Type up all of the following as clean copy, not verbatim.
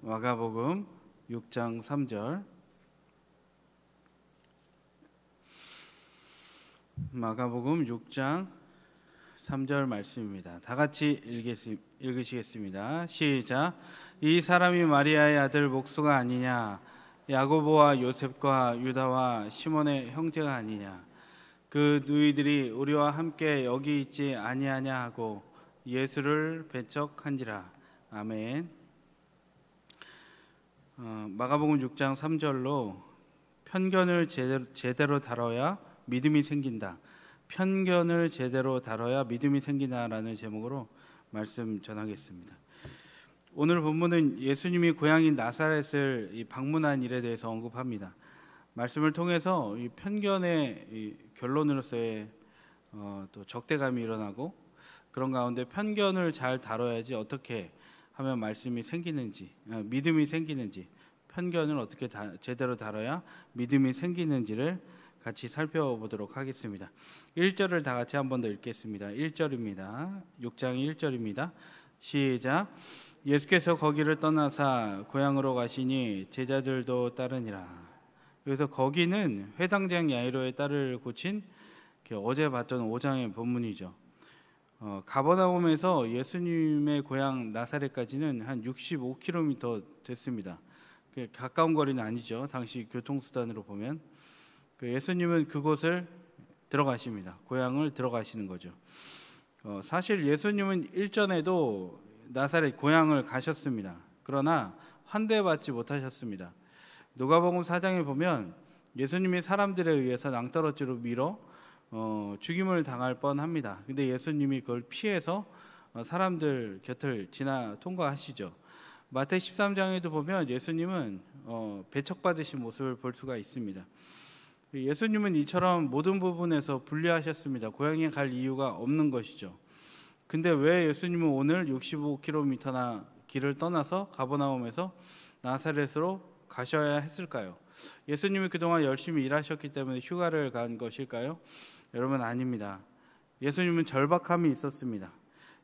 마가복음 6장 3절. 마가복음 6장 3절 말씀입니다. 다 같이 읽으시겠습니다. 시작. 이 사람이 마리아의 아들 목수가 아니냐? 야고보와 요셉과 유다와 시몬의 형제가 아니냐? 그 누이들이 우리와 함께 여기 있지 아니하냐 하고 예수를 배척한지라. 아멘. 마가복음 6장 3절로 편견을 제대로 다뤄야 믿음이 생긴다. 편견을 제대로 다뤄야 믿음이 생긴다라는 제목으로 말씀 전하겠습니다. 오늘 본문은 예수님이 고향인 나사렛을 방문한 일에 대해서 언급합니다. 말씀을 통해서 이 편견의 결론으로서의 또 적대감이 일어나고, 그런 가운데 편견을 잘 다뤄야지 어떻게 하면 말씀이 생기는지, 믿음이 생기는지, 편견을 어떻게 제대로 다뤄야 믿음이 생기는지를 같이 살펴보도록 하겠습니다. 1절을 다 같이 한 번 더 읽겠습니다. 1절입니다. 6장 1절입니다. 시작. 예수께서 거기를 떠나사 고향으로 가시니 제자들도 따르니라. 그래서 거기는 회당장 야이로의 딸을 고친 어제 봤던 5장의 본문이죠. 가버나움에서 예수님의 고향 나사렛까지는 한 65km 됐습니다. 가까운 거리는 아니죠. 당시 교통수단으로 보면. 예수님은 그곳을 들어가십니다. 고향을 들어가시는 거죠. 사실 예수님은 일전에도 나사렛 고향을 가셨습니다. 그러나 환대받지 못하셨습니다. 누가복음 4장에 보면 예수님이 사람들에 의해서 낭떠러지로 밀어 죽임을 당할 뻔합니다. 근데 예수님이 그걸 피해서 사람들 곁을 지나 통과하시죠. 마태 13장에도 보면 예수님은 배척받으신 모습을 볼 수가 있습니다. 예수님은 이처럼 모든 부분에서 분리하셨습니다. 고향에 갈 이유가 없는 것이죠. 근데 왜 예수님은 오늘 65km나 길을 떠나서 가버나움에서 나사렛으로 가셔야 했을까요? 예수님이 그동안 열심히 일하셨기 때문에 휴가를 간 것일까요? 여러분, 아닙니다. 예수님은 절박함이 있었습니다.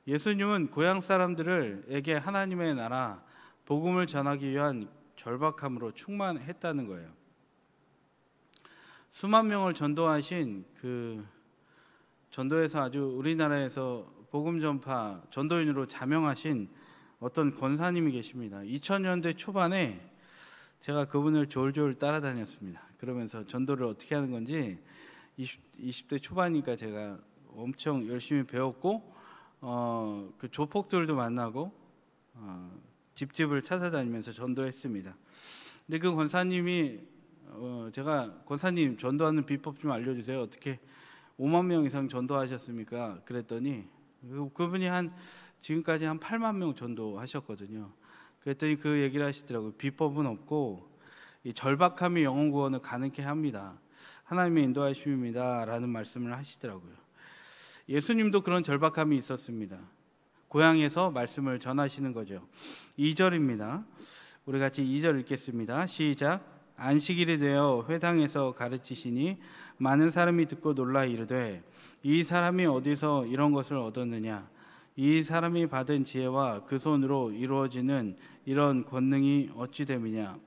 예수님은 고향 사람들에게 하나님의 나라, 복음을 전하기 위한 절박함으로 충만했다는 거예요. 수만 명을 전도하신 전도에서 아주 우리나라에서 복음 전파 전도인으로 자명하신 어떤 권사님이 계십니다. 2000년대 초반에 제가 그분을 졸졸 따라다녔습니다. 그러면서 전도를 어떻게 하는 건지 20대 초반이니까 제가 엄청 열심히 배웠고, 그 조폭들도 만나고 집집을 찾아다니면서 전도했습니다. 근데 그 권사님이 제가 권사님 전도하는 비법 좀 알려주세요. 어떻게 5만 명 이상 전도하셨습니까? 그랬더니 그분이 지금까지 한 8만 명 전도하셨거든요. 그랬더니 그 얘기를 하시더라고요. 비법은 없고 이 절박함이 영혼 구원을 가능케 합니다. 하나님의 인도하심입니다 라는 말씀을 하시더라고요. 예수님도 그런 절박함이 있었습니다. 고향에서 말씀을 전하시는 거죠. 2절입니다. 우리 같이 2절 읽겠습니다. 시작. 안식일이 되어 회당에서 가르치시니 많은 사람이 듣고 놀라 이르되 이 사람이 어디서 이런 것을 얻었느냐? 이 사람이 받은 지혜와 그 손으로 이루어지는 이런 권능이 어찌 됨이냐?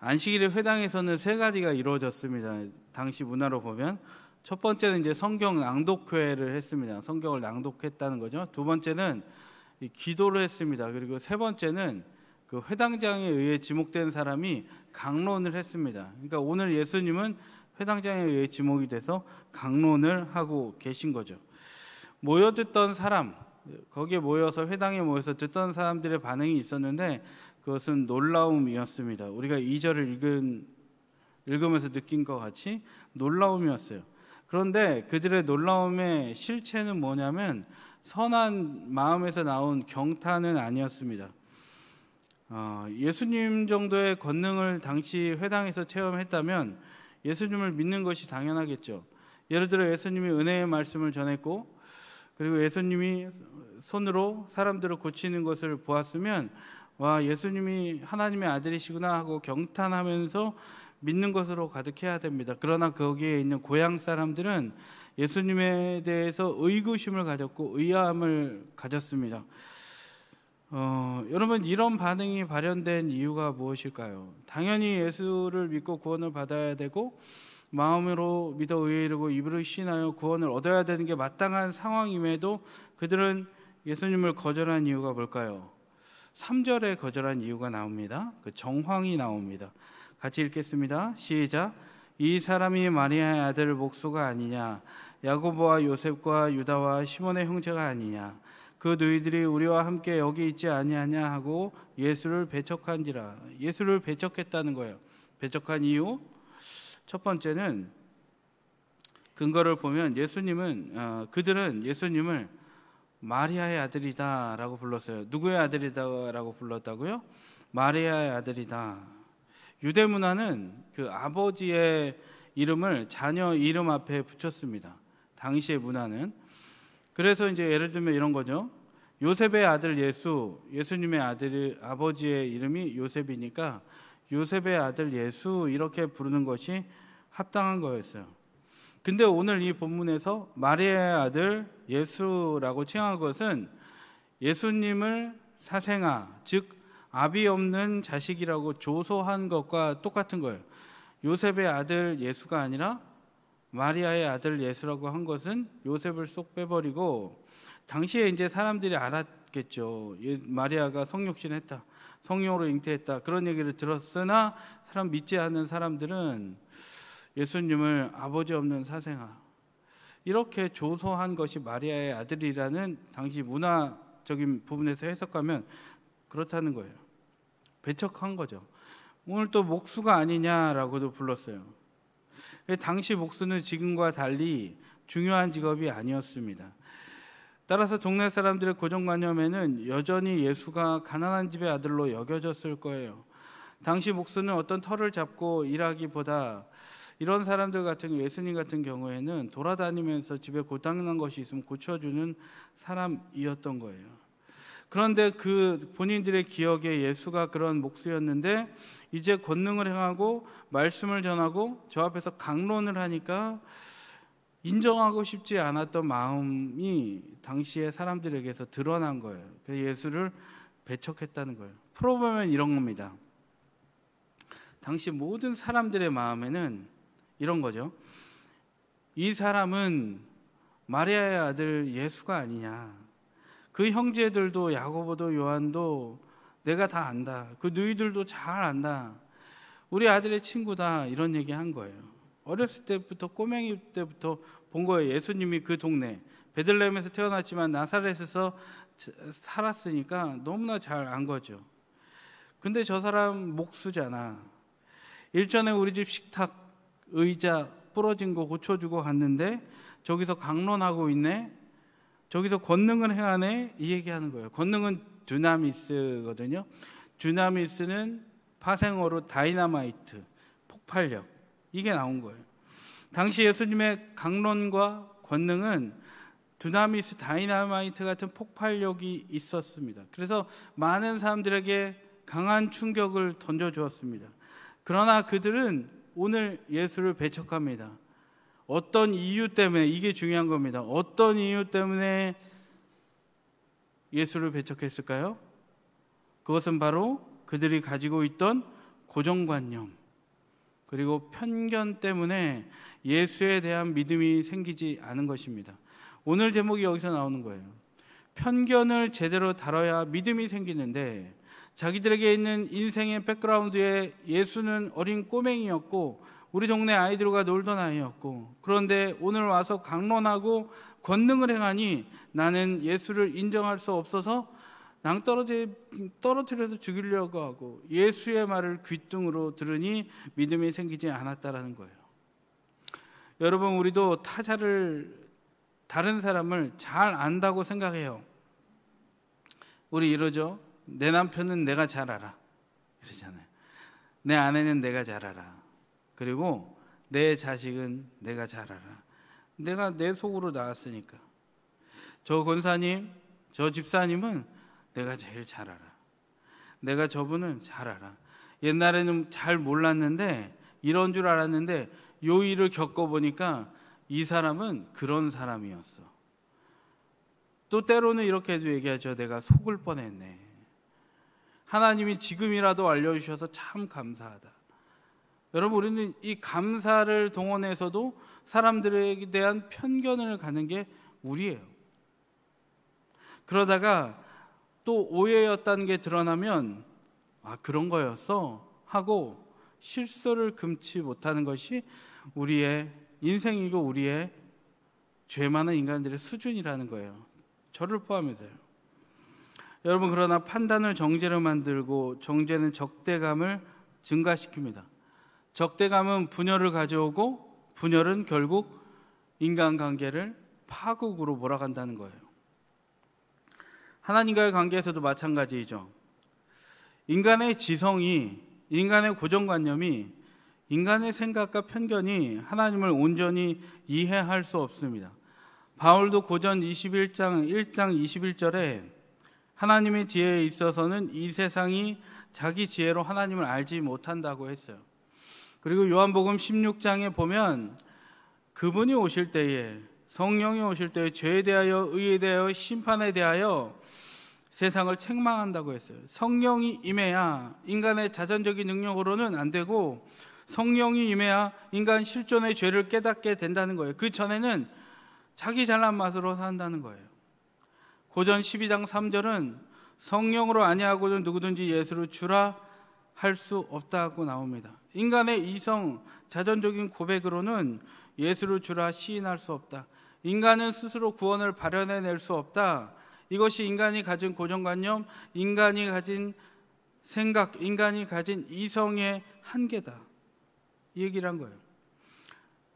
안식일의 회당에서는 세 가지가 이루어졌습니다. 당시 문화로 보면 첫 번째는 이제 성경 낭독회를 했습니다. 성경을 낭독했다는 거죠. 두 번째는 기도를 했습니다. 그리고 세 번째는 그 회당장에 의해 지목된 사람이 강론을 했습니다. 그러니까 오늘 예수님은 회당장에 의해 지목이 돼서 강론을 하고 계신 거죠. 모여 듣던 사람, 거기에 모여서 회당에 모여서 듣던 사람들의 반응이 있었는데 그것은 놀라움이었습니다. 우리가 2절을 읽으면서 느낀 것 같이 놀라움이었어요. 그런데 그들의 놀라움의 실체는 뭐냐면 선한 마음에서 나온 경탄은 아니었습니다. 예수님 정도의 권능을 당시 회당에서 체험했다면 예수님을 믿는 것이 당연하겠죠. 예를 들어 예수님이 은혜의 말씀을 전했고, 그리고 예수님이 손으로 사람들을 고치는 것을 보았으면 와, 예수님이 하나님의 아들이시구나 하고 경탄하면서 믿는 것으로 가득해야 됩니다. 그러나 거기에 있는 고향 사람들은 예수님에 대해서 의구심을 가졌고 의아함을 가졌습니다. 여러분, 이런 반응이 발현된 이유가 무엇일까요? 당연히 예수를 믿고 구원을 받아야 되고 마음으로 믿어 의에 이르고 입으로 신하여 구원을 얻어야 되는 게 마땅한 상황임에도 그들은 예수님을 거절한 이유가 뭘까요? 3절에 거절한 이유가 나옵니다. 그 정황이 나옵니다. 같이 읽겠습니다. 시작. 이 사람이 마리아의 아들 목수가 아니냐? 야고보와 요셉과 유다와 시몬의 형제가 아니냐? 그 너희들이 우리와 함께 여기 있지 아니하냐 하고 예수를 배척한지라. 예수를 배척했다는 거예요. 배척한 이유? 첫 번째는 근거를 보면 그들은 예수님을 마리아의 아들이다라고 불렀어요. 누구의 아들이다라고 불렀다고요? 마리아의 아들이다. 유대 문화는 그 아버지의 이름을 자녀 이름 앞에 붙였습니다. 당시의 문화는. 그래서 이제 예를 들면 이런 거죠. 요셉의 아들 예수님의 아버지의 이름이 요셉이니까 요셉의 아들 예수 이렇게 부르는 것이 합당한 거였어요. 근데 오늘 이 본문에서 마리아의 아들 예수라고 칭한 것은 예수님을 사생아, 즉 아비 없는 자식이라고 조소한 것과 똑같은 거예요. 요셉의 아들 예수가 아니라 마리아의 아들 예수라고 한 것은 요셉을 쏙 빼버리고, 당시에 이제 사람들이 알았겠죠. 마리아가 성육신했다, 성령으로 잉태했다, 그런 얘기를 들었으나 믿지 않는 사람들은 예수님을 아버지 없는 사생아 이렇게 조소한 것이 마리아의 아들이라는 당시 문화적인 부분에서 해석하면 그렇다는 거예요. 배척한 거죠. 오늘 또 목수가 아니냐라고도 불렀어요. 당시 목수는 지금과 달리 중요한 직업이 아니었습니다. 따라서 동네 사람들의 고정관념에는 여전히 예수가 가난한 집의 아들로 여겨졌을 거예요. 당시 목수는 어떤 터를 잡고 일하기보다 이런 사람들 같은 예수님 같은 경우에는 돌아다니면서 집에 고장난 것이 있으면 고쳐주는 사람이었던 거예요. 그런데 그 본인들의 기억에 예수가 그런 목수였는데 이제 권능을 행하고 말씀을 전하고 저 앞에서 강론을 하니까 인정하고 싶지 않았던 마음이 당시의 사람들에게서 드러난 거예요. 그래서 예수를 배척했다는 거예요. 풀어보면 이런 겁니다. 당시 모든 사람들의 마음에는 이런 거죠. 이 사람은 마리아의 아들 예수가 아니냐. 그 형제들도 야고보도 요한도 내가 다 안다. 그 너희들도 잘 안다. 우리 아들의 친구다. 이런 얘기 한 거예요. 어렸을 때부터 꼬맹이 때부터 본 거예요. 예수님이 그 동네 베들레헴에서 태어났지만 나사렛에서 살았으니까 너무나 잘 안 거죠. 근데 저 사람 목수잖아. 일전에 우리 집 식탁 의자 부러진 거 고쳐주고 갔는데 저기서 강론하고 있네. 저기서 권능을 행하네. 이 얘기하는 거예요. 권능은 두나미스거든요. 두나미스는 파생어로 다이나마이트, 폭발력, 이게 나온 거예요. 당시 예수님의 강론과 권능은 두나미스, 다이나마이트 같은 폭발력이 있었습니다. 그래서 많은 사람들에게 강한 충격을 던져주었습니다. 그러나 그들은 오늘 예수를 배척합니다. 어떤 이유 때문에, 이게 중요한 겁니다. 어떤 이유 때문에 예수를 배척했을까요? 그것은 바로 그들이 가지고 있던 고정관념 그리고 편견 때문에 예수에 대한 믿음이 생기지 않은 것입니다. 오늘 제목이 여기서 나오는 거예요. 편견을 제대로 다뤄야 믿음이 생기는데 자기들에게 있는 인생의 백그라운드에 예수는 어린 꼬맹이였고 우리 동네 아이들과 놀던 아이였고, 그런데 오늘 와서 강론하고 권능을 행하니 나는 예수를 인정할 수 없어서 떨어뜨려서 죽이려고 하고 예수의 말을 귓등으로 들으니 믿음이 생기지 않았다라는 거예요. 여러분, 우리도 다른 사람을 잘 안다고 생각해요. 우리 이러죠. 내 남편은 내가 잘 알아 이러잖아요. 내 아내는 내가 잘 알아. 그리고 내 자식은 내가 잘 알아. 내가 내 속으로 나왔으니까. 저 권사님, 저 집사님은 내가 제일 잘 알아. 내가 저분은 잘 알아. 옛날에는 잘 몰랐는데 이런 줄 알았는데 요 일을 겪어보니까 이 사람은 그런 사람이었어. 또 때로는 이렇게도 얘기하죠. 내가 속을 뻔했네. 하나님이 지금이라도 알려주셔서 참 감사하다. 여러분, 우리는 이 감사를 동원해서도 사람들에 대한 편견을 가는 게 우리예요. 그러다가 또 오해였다는 게 드러나면 그런 거였어 하고 실수를 금치 못하는 것이 우리의 인생이고 우리의 죄 많은 인간들의 수준이라는 거예요. 저를 포함해서요. 여러분, 그러나 판단을 정죄로 만들고 정죄는 적대감을 증가시킵니다. 적대감은 분열을 가져오고 분열은 결국 인간관계를 파국으로 몰아간다는 거예요. 하나님과의 관계에서도 마찬가지이죠. 인간의 지성이, 인간의 고정관념이, 인간의 생각과 편견이 하나님을 온전히 이해할 수 없습니다. 바울도 고전 21장 1장 21절에 하나님의 지혜에 있어서는 이 세상이 자기 지혜로 하나님을 알지 못한다고 했어요. 그리고 요한복음 16장에 보면 그분이 오실 때에, 성령이 오실 때에 죄에 대하여, 의에 대하여, 심판에 대하여 세상을 책망한다고 했어요. 성령이 임해야 인간의 자전적인 능력으로는 안 되고 성령이 임해야 인간 실존의 죄를 깨닫게 된다는 거예요. 그 전에는 자기 잘난 맛으로 산다는 거예요. 고전 12장 3절은 성령으로 아니하고는 누구든지 예수를 주라 할 수 없다고 나옵니다. 인간의 이성, 자전적인 고백으로는 예수를 주라 시인할 수 없다. 인간은 스스로 구원을 발현해낼 수 없다. 이것이 인간이 가진 고정관념, 인간이 가진 생각, 인간이 가진 이성의 한계다. 이 얘기를 한 거예요.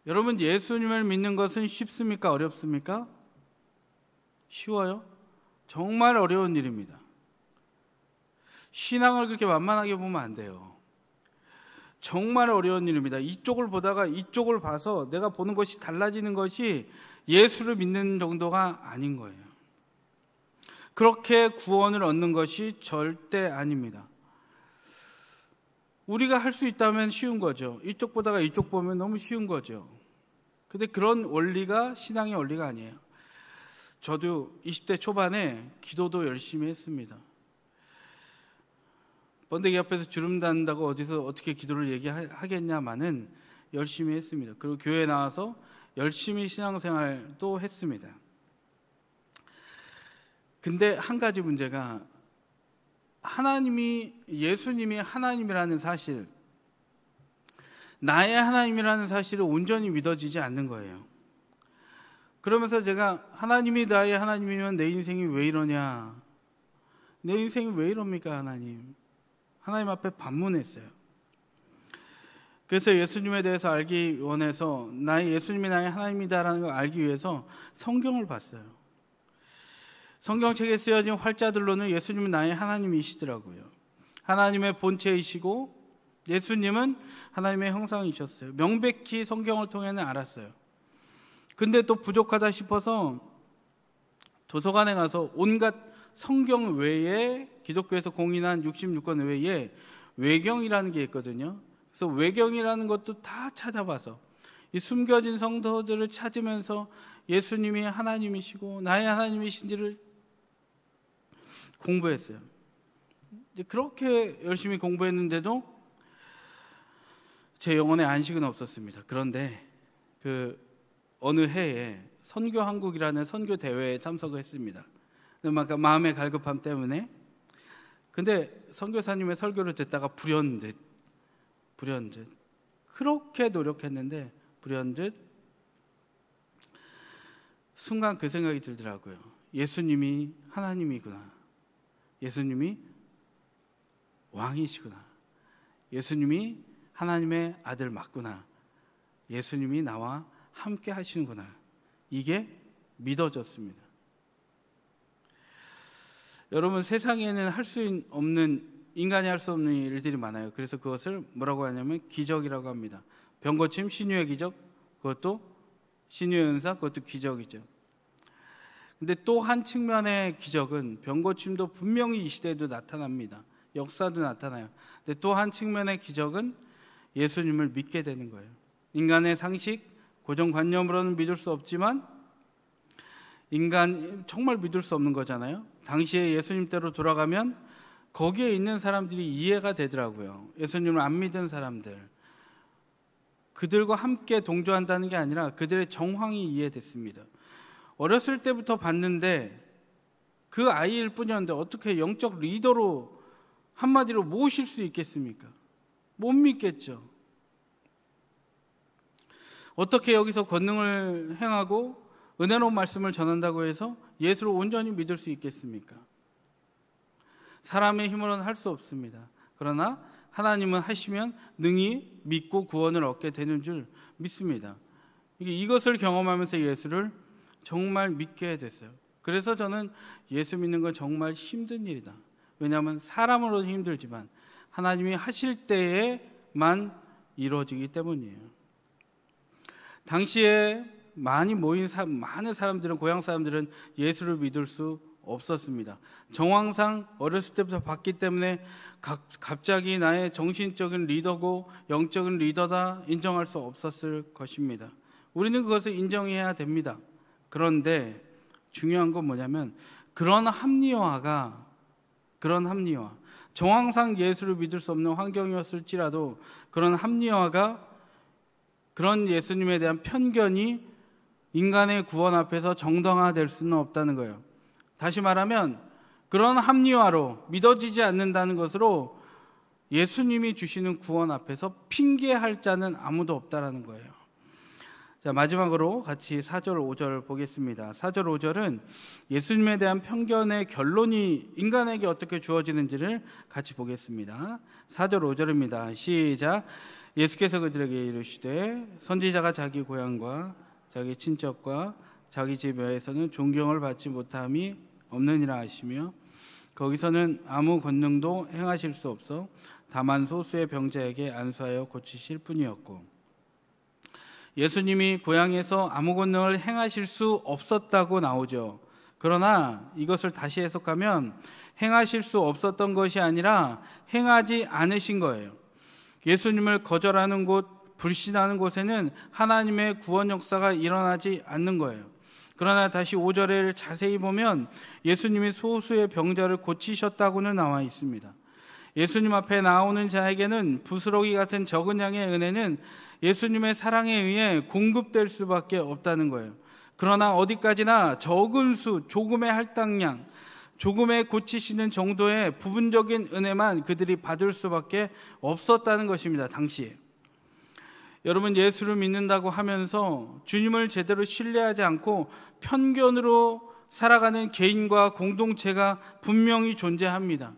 여러분, 예수님을 믿는 것은 쉽습니까? 어렵습니까? 쉬워요? 정말 어려운 일입니다. 신앙을 그렇게 만만하게 보면 안 돼요. 정말 어려운 일입니다. 이쪽을 보다가 이쪽을 봐서 내가 보는 것이 달라지는 것이 예수를 믿는 정도가 아닌 거예요. 그렇게 구원을 얻는 것이 절대 아닙니다. 우리가 할 수 있다면 쉬운 거죠. 이쪽 보다가 이쪽 보면 너무 쉬운 거죠. 근데 그런 원리가 신앙의 원리가 아니에요. 저도 20대 초반에 기도도 열심히 했습니다. 번데기 앞에서 주름 닿는다고 어디서 어떻게 기도를 얘기하겠냐마는 열심히 했습니다. 그리고 교회에 나와서 열심히 신앙생활도 했습니다. 근데 한 가지 문제가 예수님이 하나님이라는 사실, 나의 하나님이라는 사실을 온전히 믿어지지 않는 거예요. 그러면서 제가 하나님이 나의 하나님이면 내 인생이 왜 이러냐, 내 인생이 왜 이럽니까 하나님 앞에 반문했어요. 그래서 예수님에 대해서 알기 원해서 예수님이 나의 하나님이다라는 걸 알기 위해서 성경을 봤어요. 성경책에 쓰여진 활자들로는 예수님은 나의 하나님이시더라고요. 하나님의 본체이시고 예수님은 하나님의 형상이셨어요. 명백히 성경을 통해는 알았어요. 근데 또 부족하다 싶어서 도서관에 가서 온갖 성경 외에, 기독교에서 공인한 66권 외에 외경이라는 게 있거든요. 그래서 외경이라는 것도 다 찾아봐서 이 숨겨진 성서들을 찾으면서 예수님이 하나님이시고 나의 하나님이신지를 공부했어요. 그렇게 열심히 공부했는데도 제 영혼에 안식은 없었습니다. 그런데 어느 해에 선교한국이라는 선교 대회에 참석을 했습니다. 마음의 갈급함 때문에. 근데 선교사님의 설교를 듣다가 불현듯 그렇게 노력했는데 불현듯 순간 그 생각이 들더라고요. 예수님이 하나님이구나. 예수님이 왕이시구나. 예수님이 하나님의 아들 맞구나. 예수님이 나와 함께 하시는구나. 이게 믿어졌습니다. 여러분, 세상에는 인간이 할 수 없는 일들이 많아요. 그래서 그것을 뭐라고 하냐면 기적이라고 합니다. 병고침, 신유의 기적, 그것도 신유의 은사, 그것도 기적이죠. 근데 또 한 측면의 기적은 병고침도 분명히 이 시대에도 나타납니다. 역사도 나타나요. 근데 또 한 측면의 기적은 예수님을 믿게 되는 거예요. 인간의 상식, 고정관념으로는 믿을 수 없지만 인간 정말 믿을 수 없는 거잖아요. 당시에 예수님대로 돌아가면 거기에 있는 사람들이 이해가 되더라고요. 예수님을 안 믿은 사람들, 그들과 함께 동조한다는 게 아니라 그들의 정황이 이해됐습니다. 어렸을 때부터 봤는데 그 아이일 뿐이었는데 어떻게 영적 리더로 한마디로 모실 수 있겠습니까? 못 믿겠죠. 어떻게 여기서 권능을 행하고 은혜로운 말씀을 전한다고 해서 예수를 온전히 믿을 수 있겠습니까? 사람의 힘으로는 할 수 없습니다. 그러나 하나님은 하시면 능히 믿고 구원을 얻게 되는 줄 믿습니다. 이것을 경험하면서 예수를 정말 믿게 됐어요. 그래서 저는 예수 믿는 건 정말 힘든 일이다. 왜냐하면 사람으로도 힘들지만 하나님이 하실 때에만 이루어지기 때문이에요. 당시에 많이 모인 많은 사람들은, 고향 사람들은 예수를 믿을 수 없었습니다. 정황상 어렸을 때부터 봤기 때문에 갑자기 나의 정신적인 리더고 영적인 리더다 인정할 수 없었을 것입니다. 우리는 그것을 인정해야 됩니다. 그런데 중요한 건 뭐냐면 그런 합리화, 정황상 예수를 믿을 수 없는 환경이었을지라도 그런 합리화가, 그런 예수님에 대한 편견이 인간의 구원 앞에서 정당화될 수는 없다는 거예요. 다시 말하면 그런 합리화로 믿어지지 않는다는 것으로 예수님이 주시는 구원 앞에서 핑계할 자는 아무도 없다는 거예요. 자, 마지막으로 같이 4절 5절 보겠습니다. 4절 5절은 예수님에 대한 편견의 결론이 인간에게 어떻게 주어지는지를 같이 보겠습니다. 4절 5절입니다. 시작. 예수께서 그들에게 이르시되 선지자가 자기 고향과 자기 친척과 자기 집에서는 존경을 받지 못함이 없느니라 하시며 거기서는 아무 권능도 행하실 수 없어 다만 소수의 병자에게 안수하여 고치실 뿐이었고, 예수님이 고향에서 아무 권능을 행하실 수 없었다고 나오죠. 그러나 이것을 다시 해석하면 행하실 수 없었던 것이 아니라 행하지 않으신 거예요. 예수님을 거절하는 곳, 불신하는 곳에는 하나님의 구원 역사가 일어나지 않는 거예요. 그러나 다시 5절을 자세히 보면 예수님이 소수의 병자를 고치셨다고는 나와 있습니다. 예수님 앞에 나오는 자에게는 부스러기 같은 적은 양의 은혜는 예수님의 사랑에 의해 공급될 수밖에 없다는 거예요. 그러나 어디까지나 적은 수, 조금의 할당량, 조금의 고치시는 정도의 부분적인 은혜만 그들이 받을 수밖에 없었다는 것입니다. 당시에. 여러분, 예수를 믿는다고 하면서 주님을 제대로 신뢰하지 않고 편견으로 살아가는 개인과 공동체가 분명히 존재합니다.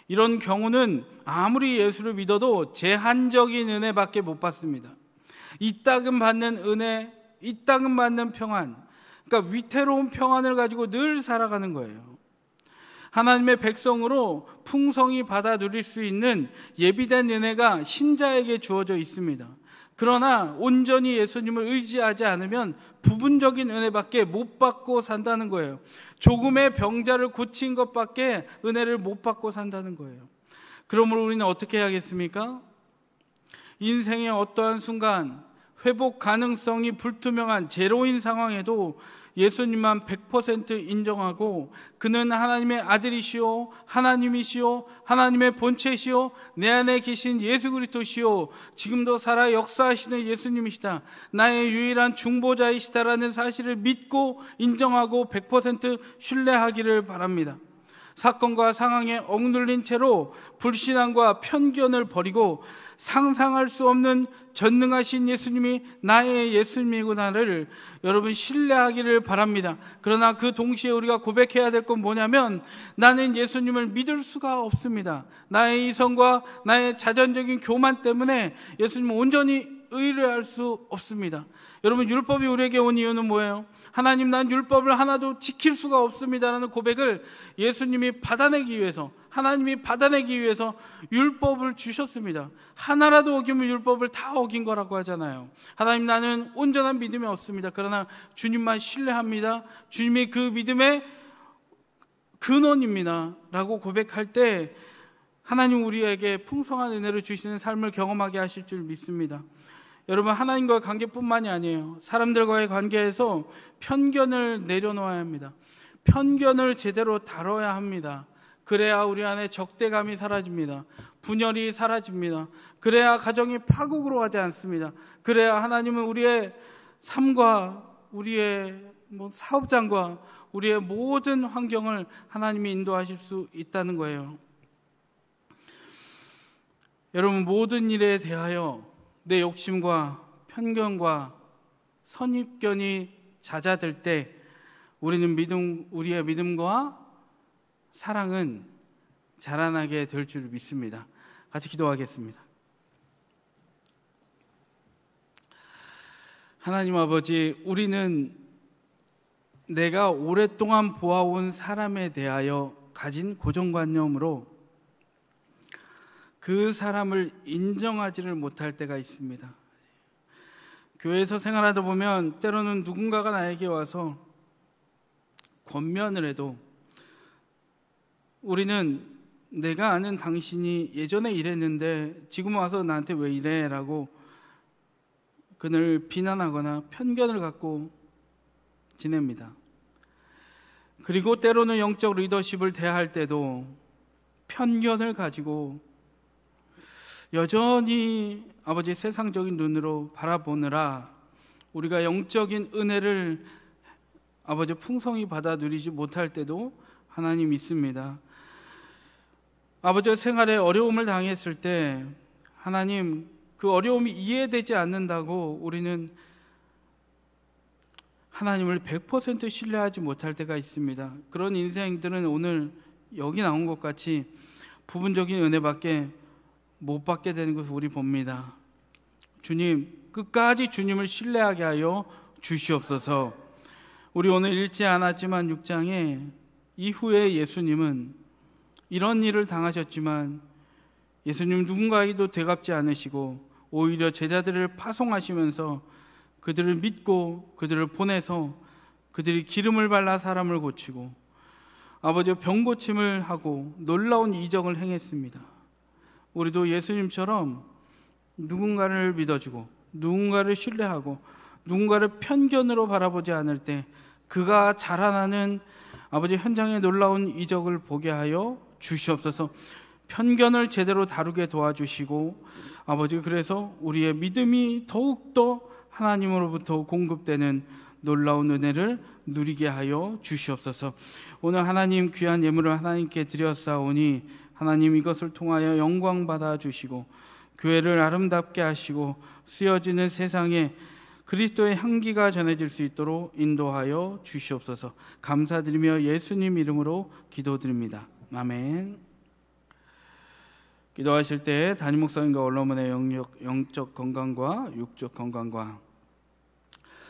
이런 경우는 아무리 예수를 믿어도 제한적인 은혜밖에 못 받습니다. 이따금 받는 은혜, 이따금 받는 평안, 그러니까 위태로운 평안을 가지고 늘 살아가는 거예요. 하나님의 백성으로 풍성히 받아 누릴 수 있는 예비된 은혜가 신자에게 주어져 있습니다. 그러나 온전히 예수님을 의지하지 않으면 부분적인 은혜밖에 못 받고 산다는 거예요. 조금의 병자를 고친 것밖에 은혜를 못 받고 산다는 거예요. 그러므로 우리는 어떻게 해야겠습니까? 인생의 어떠한 순간 회복 가능성이 불투명한 제로인 상황에도 예수님만 100% 인정하고 그는 하나님의 아들이시오, 하나님이시오, 하나님의 본체시오, 내 안에 계신 예수 그리스도시오, 지금도 살아 역사하시는 예수님이시다, 나의 유일한 중보자이시다라는 사실을 믿고 인정하고 100% 신뢰하기를 바랍니다. 사건과 상황에 억눌린 채로 불신앙과 편견을 버리고 상상할 수 없는 전능하신 예수님이 나의 예수님이구나를 여러분 신뢰하기를 바랍니다. 그러나 그 동시에 우리가 고백해야 될 건 뭐냐면 나는 예수님을 믿을 수가 없습니다. 나의 이성과 나의 자전적인 교만 때문에 예수님을 온전히 의뢰할 수 없습니다. 여러분, 율법이 우리에게 온 이유는 뭐예요? 하나님, 난 율법을 하나도 지킬 수가 없습니다라는 고백을 예수님이 받아내기 위해서, 하나님이 받아내기 위해서 율법을 주셨습니다. 하나라도 어기면 율법을 다 어긴 거라고 하잖아요. 하나님, 나는 온전한 믿음이 없습니다. 그러나 주님만 신뢰합니다. 주님이 그 믿음의 근원입니다 라고 고백할 때 하나님 우리에게 풍성한 은혜를 주시는 삶을 경험하게 하실 줄 믿습니다. 여러분, 하나님과의 관계뿐만이 아니에요. 사람들과의 관계에서 편견을 내려놓아야 합니다. 편견을 제대로 다뤄야 합니다. 그래야 우리 안에 적대감이 사라집니다. 분열이 사라집니다. 그래야 가정이 파국으로 가지 않습니다. 그래야 하나님은 우리의 삶과 우리의 사업장과 우리의 모든 환경을 하나님이 인도하실 수 있다는 거예요. 여러분, 모든 일에 대하여 내 욕심과 편견과 선입견이 잦아들 때 우리의 믿음과 사랑은 자라나게 될 줄 믿습니다. 같이 기도하겠습니다. 하나님 아버지, 우리는 내가 오랫동안 보아온 사람에 대하여 가진 고정관념으로 그 사람을 인정하지를 못할 때가 있습니다. 교회에서 생활하다 보면 때로는 누군가가 나에게 와서 권면을 해도 우리는 내가 아는 당신이 예전에 이랬는데 지금 와서 나한테 왜 이래? 라고 그를 비난하거나 편견을 갖고 지냅니다. 그리고 때로는 영적 리더십을 대할 때도 편견을 가지고 여전히 아버지 세상적인 눈으로 바라보느라 우리가 영적인 은혜를 아버지 풍성히 받아 누리지 못할 때도 하나님 있습니다. 아버지 생활에 어려움을 당했을 때 하나님 그 어려움이 이해되지 않는다고 우리는 하나님을 100% 신뢰하지 못할 때가 있습니다. 그런 인생들은 오늘 여기 나온 것 같이 부분적인 은혜밖에 못 받게 되는 것을 우리 봅니다. 주님, 끝까지 주님을 신뢰하게 하여 주시옵소서. 우리 오늘 읽지 않았지만 6장에 이후에 예수님은 이런 일을 당하셨지만 예수님 누군가에게도 되갚지 않으시고 오히려 제자들을 파송하시면서 그들을 믿고 그들을 보내서 그들이 기름을 발라 사람을 고치고 아버지 병 고침을 하고 놀라운 이적을 행했습니다. 우리도 예수님처럼 누군가를 믿어주고 누군가를 신뢰하고 누군가를 편견으로 바라보지 않을 때 그가 자라나는 아버지 현장의 놀라운 이적을 보게 하여 주시옵소서. 편견을 제대로 다루게 도와주시고 아버지, 그래서 우리의 믿음이 더욱더 하나님으로부터 공급되는 놀라운 은혜를 누리게 하여 주시옵소서. 오늘 하나님 귀한 예물을 하나님께 드렸사오니 하나님 이것을 통하여 영광 받아 주시고 교회를 아름답게 하시고 쓰여지는 세상에 그리스도의 향기가 전해질 수 있도록 인도하여 주시옵소서. 감사드리며 예수님 이름으로 기도드립니다. 아멘. 기도하실 때 담임 목사님과 언론의 영적 건강과 육적 건강과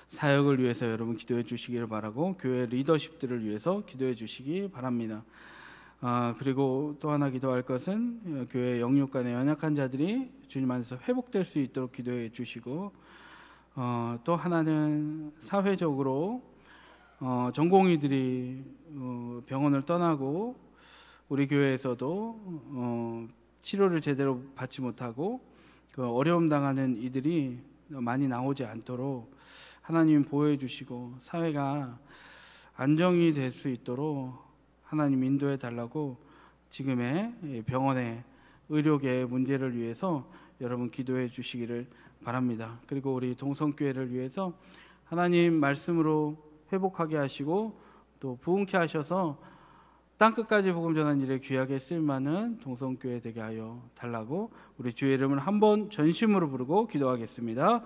사역을 위해서 여러분 기도해 주시기를 바라고 교회 리더십들을 위해서 기도해 주시기 바랍니다. 그리고 또 하나 기도할 것은 교회 영육간의 연약한 자들이 주님 안에서 회복될 수 있도록 기도해 주시고 또 하나는 사회적으로 전공의들이 병원을 떠나고 우리 교회에서도 치료를 제대로 받지 못하고 그 어려움 당하는 이들이 많이 나오지 않도록 하나님 보호해 주시고 사회가 안정이 될 수 있도록 하나님 인도해 달라고 지금의 병원의 의료계의 문제를 위해서 여러분 기도해 주시기를 바랍니다. 그리고 우리 동성교회를 위해서 하나님 말씀으로 회복하게 하시고 또 부흥케 하셔서 땅끝까지 복음 전하는 일에 귀하게 쓸만한 동성교회 되게 하여 달라고 우리 주의 이름을 한번 전심으로 부르고 기도하겠습니다.